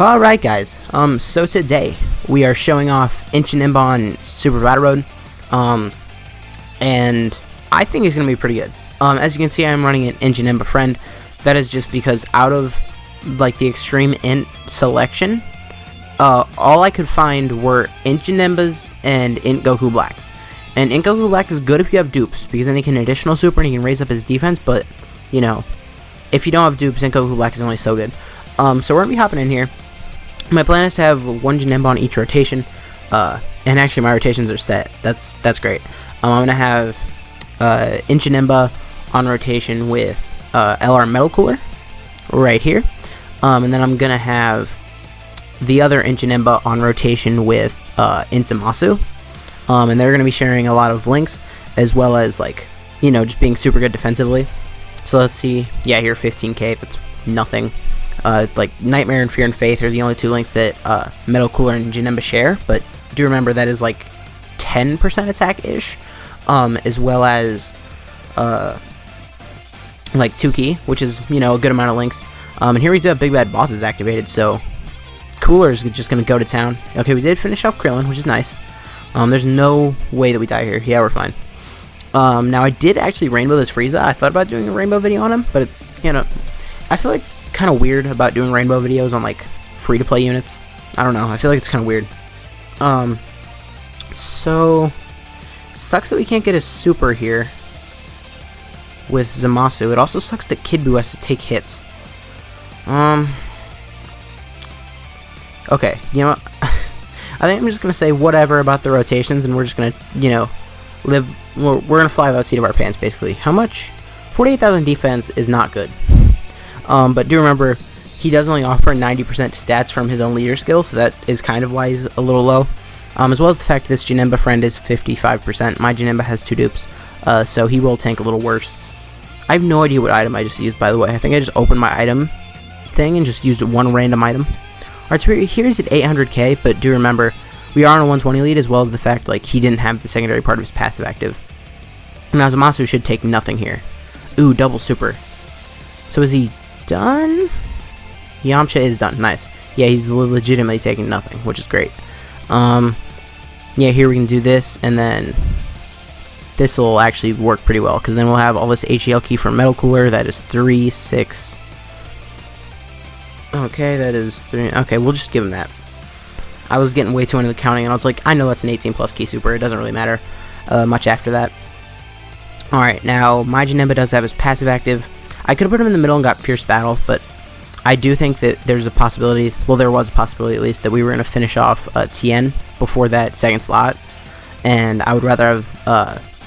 Alright guys, so today we are showing off Janemba on Super Battle Road, and I think it's going to be pretty good. As you can see, I'm running an Janemba friend. That is just because out of like the Extreme Int selection, all I could find were Janembas and Goku Blacks. And Goku Black is good if you have dupes, because then he can additional super and he can raise up his defense, but, you know, if you don't have dupes, Goku Black is only so good. So we're going to be hopping in here. My plan is to have one Janemba on each rotation, and actually my rotations are set. That's great. I'm going to have Janemba on rotation with LR Metal Cooler right here, and then I'm going to have the other Janemba on rotation with Zamasu, and they're going to be sharing a lot of links, as well as, like, you know, just being super good defensively. So let's see. Yeah, here 15k, that's nothing. Like Nightmare and Fear and Faith are the only two links that Metal Cooler and Janemba share, but do remember that is like 10% attack-ish, as well as like 2 key, which is, you know, a good amount of links. And here we do have Big Bad Bosses activated, so Cooler is just going to go to town. Okay, we did finish off Krillin, which is nice. There's no way that we die here. Yeah, we're fine. Now I did actually rainbow this Frieza. I thought about doing a rainbow video on him, but, you know, I feel like kind of weird about doing rainbow videos on like free-to-play units. I don't know, I feel like it's kind of weird. So sucks that we can't get a super here with Zamasu. It also sucks that Kid Buu has to take hits. Okay, you know what? I think I'm just gonna say whatever about the rotations, and we're just gonna, you know, we're gonna fly by the seat of our pants, basically. How much? 48,000 defense is not good. But do remember, he does only offer 90% stats from his own leader skill, so that is kind of why he's a little low. As well as the fact that this Janemba friend is 55%. My Janemba has 2 dupes, so he will tank a little worse. I have no idea what item I just used, by the way. I think I just opened my item thing and just used one random item. Alright, so here's at 800k, but do remember, we are on a 120 lead, as well as the fact, like, he didn't have the secondary part of his passive active. Now, Zamasu should take nothing here. Ooh, double super. So is he done? Yamcha is done. Nice. Yeah, he's legitimately taking nothing, which is great. Yeah, here we can do this, and then this will actually work pretty well, because then we'll have all this HEL key for Metal Cooler. That is 3, 6. Okay, that is 3. Okay, we'll just give him that. I was getting way too into the counting, and I was like, I know that's an 18 plus key super. It doesn't really matter much after that. Alright, now my Janemba does have his passive active. I could have put him in the middle and got Fierce Battle, but I do think that there's a possibility, well, there was a possibility at least, that we were going to finish off Tien before that second slot, and I would rather have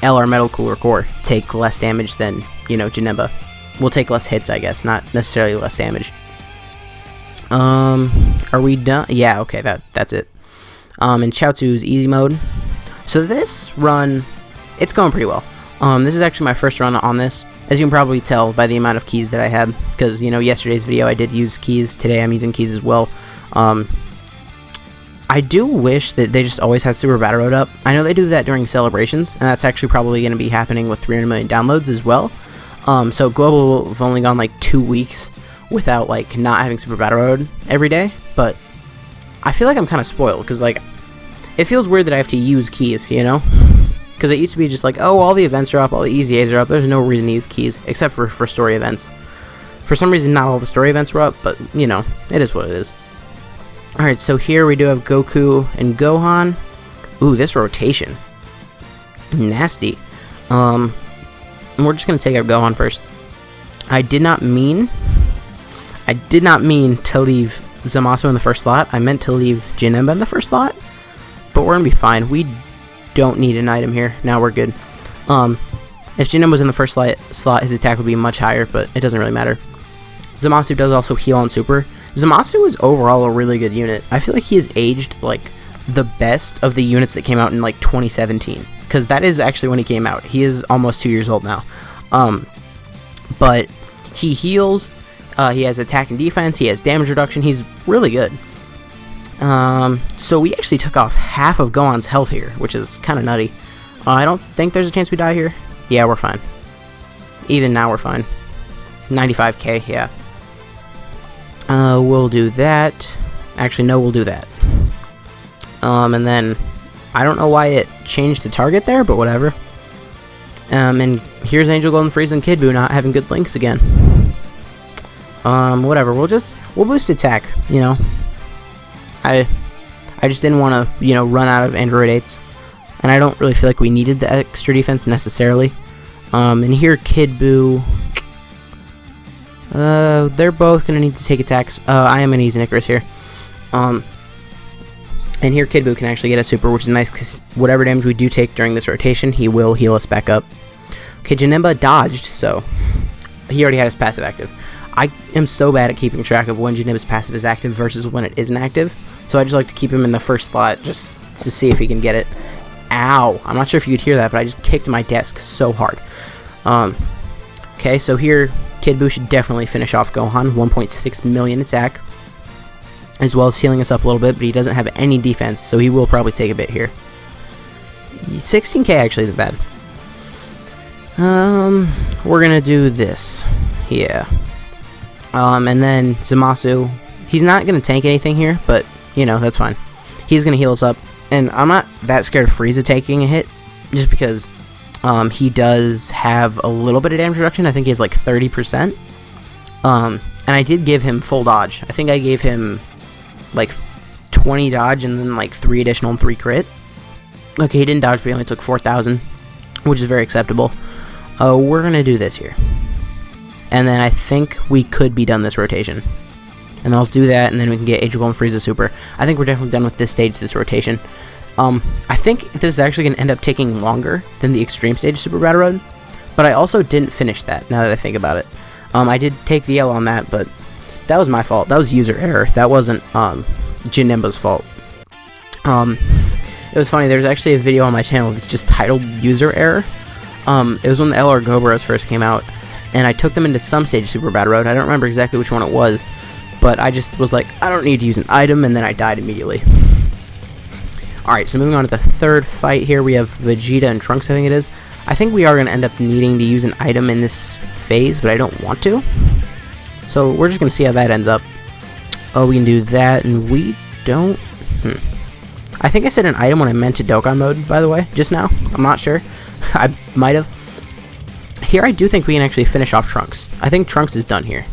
LR Metal Cooler Core take less damage than, you know, Janemba. We'll take less hits, I guess, not necessarily less damage. Are we done? Yeah, okay, that's it. And Chaozu's easy mode. So this run, it's going pretty well. This is actually my first run on this, as you can probably tell by the amount of keys that I had, because, you know, yesterday's video I did use keys, today I'm using keys as well. I do wish that they just always had Super Battle Road up. I know they do that during celebrations, and that's actually probably going to be happening with 300 million downloads as well. So Global will have only gone like 2 weeks without, like, not having Super Battle Road every day, but I feel like I'm kind of spoiled, because, like, it feels weird that I have to use keys, you know? Because it used to be just like, oh, all the events are up, all the easy A's are up, there's no reason to use keys, except for story events. For some reason, not all the story events were up, but, you know, it is what it is. Alright, so here we do have Goku and Gohan. Ooh, this rotation. Nasty. And we're just going to take out Gohan first. I did not mean to leave Zamasu in the first slot. I meant to leave Janemba in the first slot, but we're going to be fine. We don't need an item here. Now we're good. If Janemba was in the first slot, his attack would be much higher, but it doesn't really matter. Zamasu does also heal on super. Zamasu is overall a really good unit. I feel like he has aged like the best of the units that came out in like 2017, because that is actually when he came out. He is almost 2 years old now. But he heals. He has attack and defense. He has damage reduction. He's really good. So we actually took off half of Gohan's health here, which is kind of nutty. I don't think there's a chance we die here. Yeah, we're fine. Even now we're fine. 95k, yeah. We'll do that. Actually, no, we'll do that. And then I don't know why it changed the target there, but whatever. And here's Angel Golden Frieza and Kid Buu not having good links again. Whatever. We'll boost attack. You know, I just didn't want to, you know, run out of Android 8s, and I don't really feel like we needed the extra defense necessarily. And here Kid Buu. They're both gonna need to take attacks. I am gonna use an Icarus here. And here Kid Buu can actually get a super, which is nice because whatever damage we do take during this rotation, he will heal us back up. Okay, Janemba dodged, so he already had his passive active. I am so bad at keeping track of when Janemba's passive is active versus when it isn't active, so I just like to keep him in the first slot just to see if he can get it. Ow! I'm not sure if you could hear that, but I just kicked my desk so hard. Okay, so here Kid Buu should definitely finish off Gohan, 1.6 million attack, as well as healing us up a little bit, but he doesn't have any defense, so he will probably take a bit here. 16k actually isn't bad. We're gonna do this. Yeah. And then Zamasu, he's not gonna tank anything here, but, you know, that's fine. He's gonna heal us up, and I'm not that scared of Frieza taking a hit, just because, he does have a little bit of damage reduction. I think he has like 30%. And I did give him full dodge. I think I gave him like 20 dodge and then like 3 additional and 3 crit. Okay, he didn't dodge, but he only took 4,000, which is very acceptable. We're gonna do this here, and then I think we could be done this rotation. And I'll do that, and then we can get Angel Golden Frieza Super. I think we're definitely done with this stage, this rotation. I think this is actually going to end up taking longer than the Extreme Stage Super Battle Road, but I also didn't finish that, now that I think about it. I did take the L on that, but that was my fault. That was user error. That wasn't, Janemba's fault. It was funny, there's actually a video on my channel that's just titled User Error. It was when the LR Gobras first came out, and I took them into some stage Super Battle Road. I don't remember exactly which one it was, but I just was like, I don't need to use an item, and then I died immediately. Alright, so moving on to the third fight here, we have Vegeta and Trunks, I think it is. I think we are going to end up needing to use an item in this phase, but I don't want to. So we're just going to see how that ends up. Oh, we can do that, and we don't... I think I said an item when I meant to Dokkan mode, by the way, just now. I'm not sure. I might have. Here I do think we can actually finish off Trunks. I think Trunks is done here.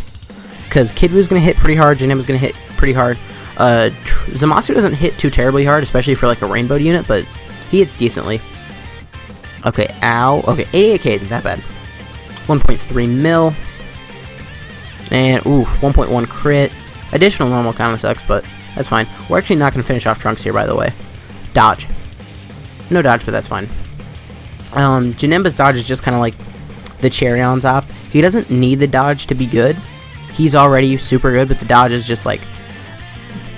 Because Kid Buu's going to hit pretty hard, Janemba's going to hit pretty hard. Zamasu doesn't hit too terribly hard, especially for like a rainbow unit, but he hits decently. Okay, ow. Okay, 88k isn't that bad. 1.3 mil. And, ooh, 1.1 crit. Additional normal kind of sucks, but that's fine. We're actually not going to finish off Trunks here, by the way. Dodge. No dodge, but that's fine. Janemba's dodge is just kind of like the cherry on top. He doesn't need the dodge to be good. He's already super good, but the dodge is just like...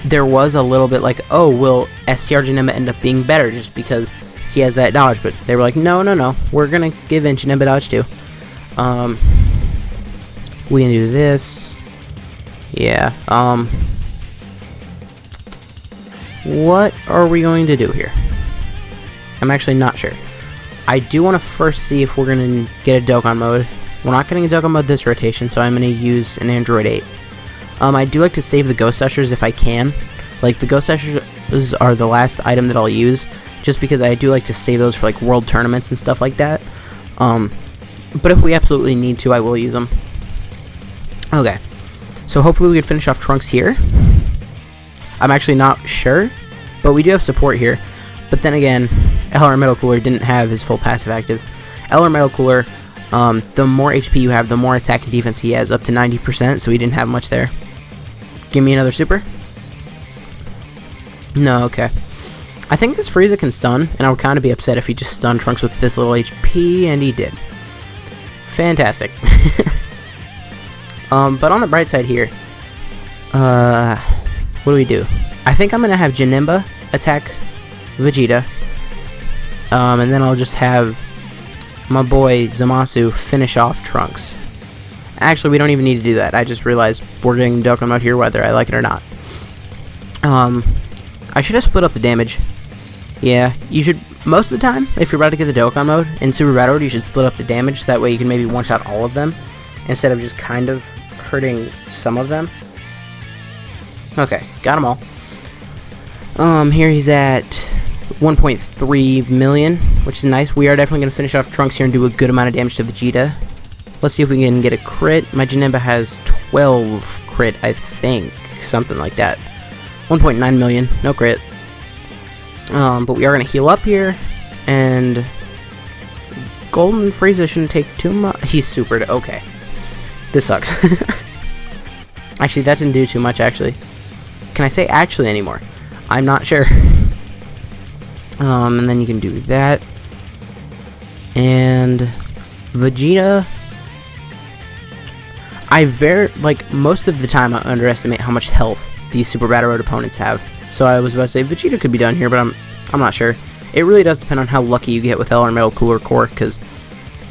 There was a little bit like, oh, will STR Janemba end up being better just because he has that dodge? But they were like, no, no, no. We're going to give in Janemba dodge too. We can do this. Yeah. What are we going to do here? I'm actually not sure. I do want to first see if we're going to get a Dokkan mode. We're not getting a Dokkan mode this rotation, so I'm going to use an Android 8. I do like to save the Ghost Ushers if I can. Like, the Ghost Ushers are the last item that I'll use, just because I do like to save those for, like, world tournaments and stuff like that. But if we absolutely need to, I will use them. Okay. So hopefully we can finish off Trunks here. I'm actually not sure, but we do have support here. But then again, LR Metal Cooler didn't have his full passive active. LR Metal Cooler, the more HP you have, the more attack and defense he has, up to 90%, so he didn't have much there. Give me another super. No, okay. I think this Frieza can stun, and I would kind of be upset if he just stunned Trunks with this little HP, and he did. Fantastic. But on the bright side here, what do we do? I think I'm going to have Janemba attack Vegeta, and then I'll just have my boy Zamasu finish off Trunks. Actually, we don't even need to do that. I just realized we're getting Dokkan mode here whether I like it or not. I should have split up the damage. Yeah, you should, most of the time, if you're about to get the Dokkan mode in Super Battle Road, you should split up the damage. That way you can maybe one-shot all of them, instead of just kind of hurting some of them. Okay, got them all. Here he's at 1.3 million, which is nice. We are definitely going to finish off Trunks here and do a good amount of damage to Vegeta. Let's see if we can get a crit. My Janemba has 12 crit, I think. Something like that. 1.9 million, no crit. But we are going to heal up here. And Golden Frieza shouldn't take too much. He's supered. Okay. This sucks. Actually, that didn't do too much, actually. Can I say actually anymore? I'm not sure. And then you can do that. And Vegeta, most of the time I underestimate how much health these Super Battle Road opponents have. So I was about to say Vegeta could be done here, but I'm not sure. It really does depend on how lucky you get with LR Metal Cooler Core, because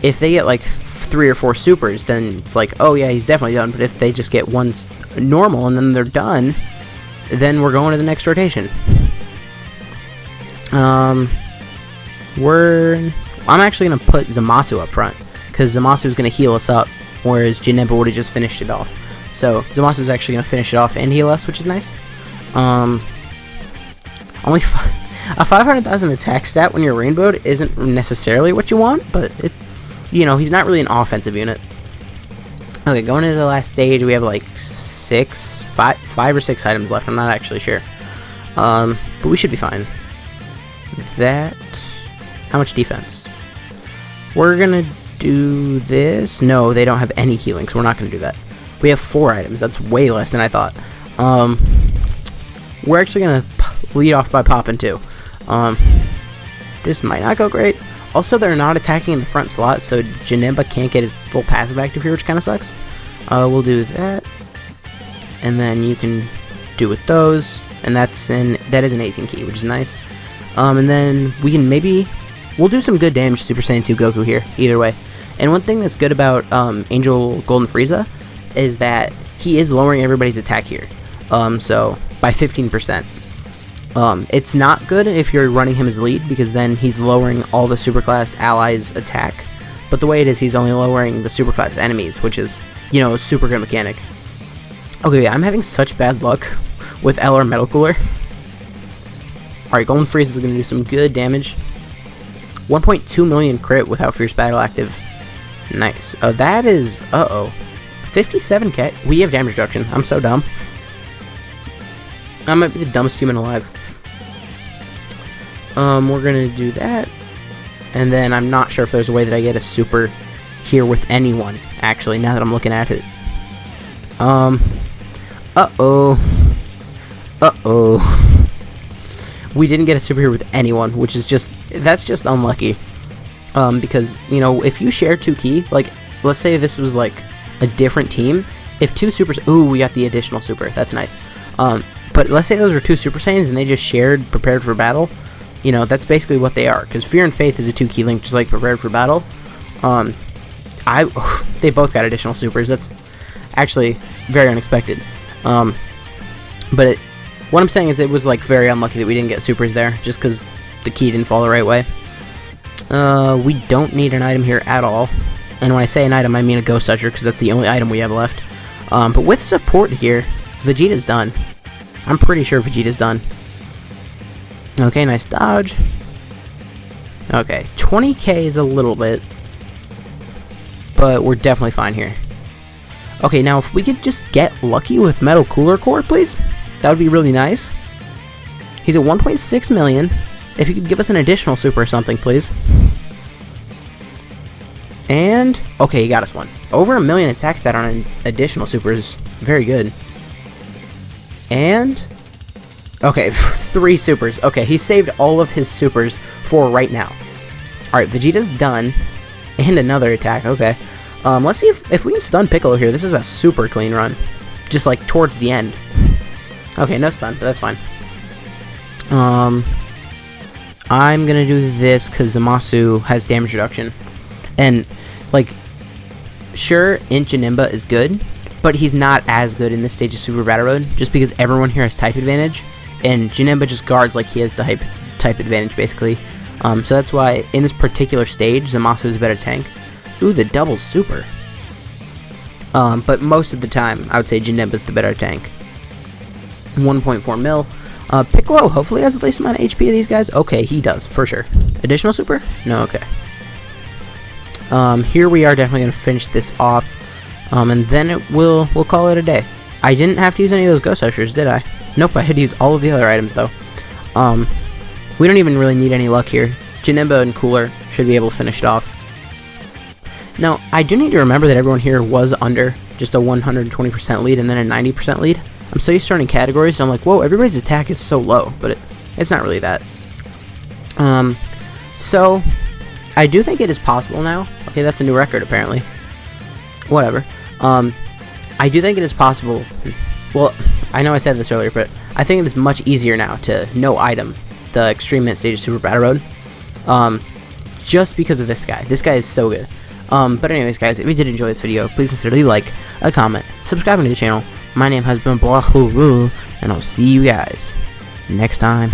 if they get like 3 or 4 supers, then it's like, oh yeah, he's definitely done. But if they just get one normal and then they're done, then we're going to the next rotation. I'm actually going to put Zamasu up front, because Zamasu is going to heal us up, whereas Janemba would have just finished it off. So Zamasu is actually going to finish it off and heal us, which is nice. Only a 500,000 attack stat when you're rainbowed isn't necessarily what you want, but he's not really an offensive unit. Okay, going into the last stage, we have like 5 or 6 items left. I'm not actually sure, but we should be fine. How much defense? We're gonna do this. No, they don't have any healing, so we're not gonna do that. We have 4 items. That's way less than I thought. We're actually gonna lead off by popping 2. This might not go great. Also, they're not attacking in the front slot, so Janemba can't get his full passive active here, which kind of sucks. We'll do that, and then you can do with those, and that is an 18 key, which is nice. And then we'll do some good damage to Super Saiyan 2 Goku here, either way. And one thing that's good about Angel Golden Frieza is that he is lowering everybody's attack here, so by 15%. It's not good if you're running him as lead, because then he's lowering all the superclass allies' attack. But the way it is, he's only lowering the superclass enemies, which is, a super good mechanic. Okay, I'm having such bad luck with LR Metal Cooler. Alright, Golden Frieza is going to do some good damage. 1.2 million crit without Fierce Battle active. Nice. That is, 57k. We have damage reduction. I'm so dumb. I might be the dumbest human alive. We're gonna do that, and then I'm not sure if there's a way that I get a super here with anyone, actually, now that I'm looking at it. We didn't get a super here with anyone, which is that's just unlucky. Because, if you share 2 key, like, let's say this was like a different team, if 2 supers, ooh, we got the additional super, that's nice. But let's say those were 2 Super Saiyans and they just shared Prepared for Battle. That's basically what they are. Because Fear and Faith is a 2 key link, just like Prepared for Battle. They both got additional supers. That's actually very unexpected. But what I'm saying is it was like very unlucky that we didn't get supers there, just because the key didn't fall the right way. We don't need an item here at all. And when I say an item, I mean a Ghost Toucher, because that's the only item we have left. But with support here, Vegeta's done. I'm pretty sure Vegeta's done. Okay, nice dodge. Okay, 20k is a little bit, but we're definitely fine here. Okay, now if we could just get lucky with Metal Cooler Core, please, that would be really nice. He's at 1.6 million. If you could give us an additional super or something, please. And, okay, he got us one. Over 1 million attack stat on an additional super is very good. And, okay, 3 supers. Okay, he saved all of his supers for right now. Alright, Vegeta's done. And another attack, okay. Let's see if we can stun Piccolo here. This is a super clean run. Just like towards the end. Okay, no stun, but that's fine. I'm gonna do this because Zamasu has damage reduction. And, like, sure, Janemba is good, but he's not as good in this stage of Super Battle Road, just because everyone here has type advantage, and Janemba just guards like he has the type advantage, basically. So that's why, in this particular stage, Zamasu is a better tank. Ooh, the double super. But most of the time, I would say Janemba's the better tank. 1.4 mil. Piccolo hopefully has the least amount of HP of these guys. Okay, he does, for sure. Additional super? No, okay. Here we are definitely going to finish this off. And then we'll call it a day. I didn't have to use any of those ghost ushers, did I? Nope, I had to use all of the other items, though. We don't even really need any luck here. Janemba and Cooler should be able to finish it off. Now, I do need to remember that everyone here was under just a 120% lead and then a 90% lead. I'm so used to running categories, so I'm like, whoa, everybody's attack is so low, but it's not really that. So, I do think it is possible now. Okay, that's a new record, apparently. Whatever. I do think it is possible. Well, I know I said this earlier, but I think it is much easier now to no item the Extreme Mint Stage Super Battle Road. Just because of this guy. This guy is so good. But anyways, guys, if you did enjoy this video, please consider leaving a like, a comment, subscribing to the channel. My name has been Blah, and I'll see you guys next time.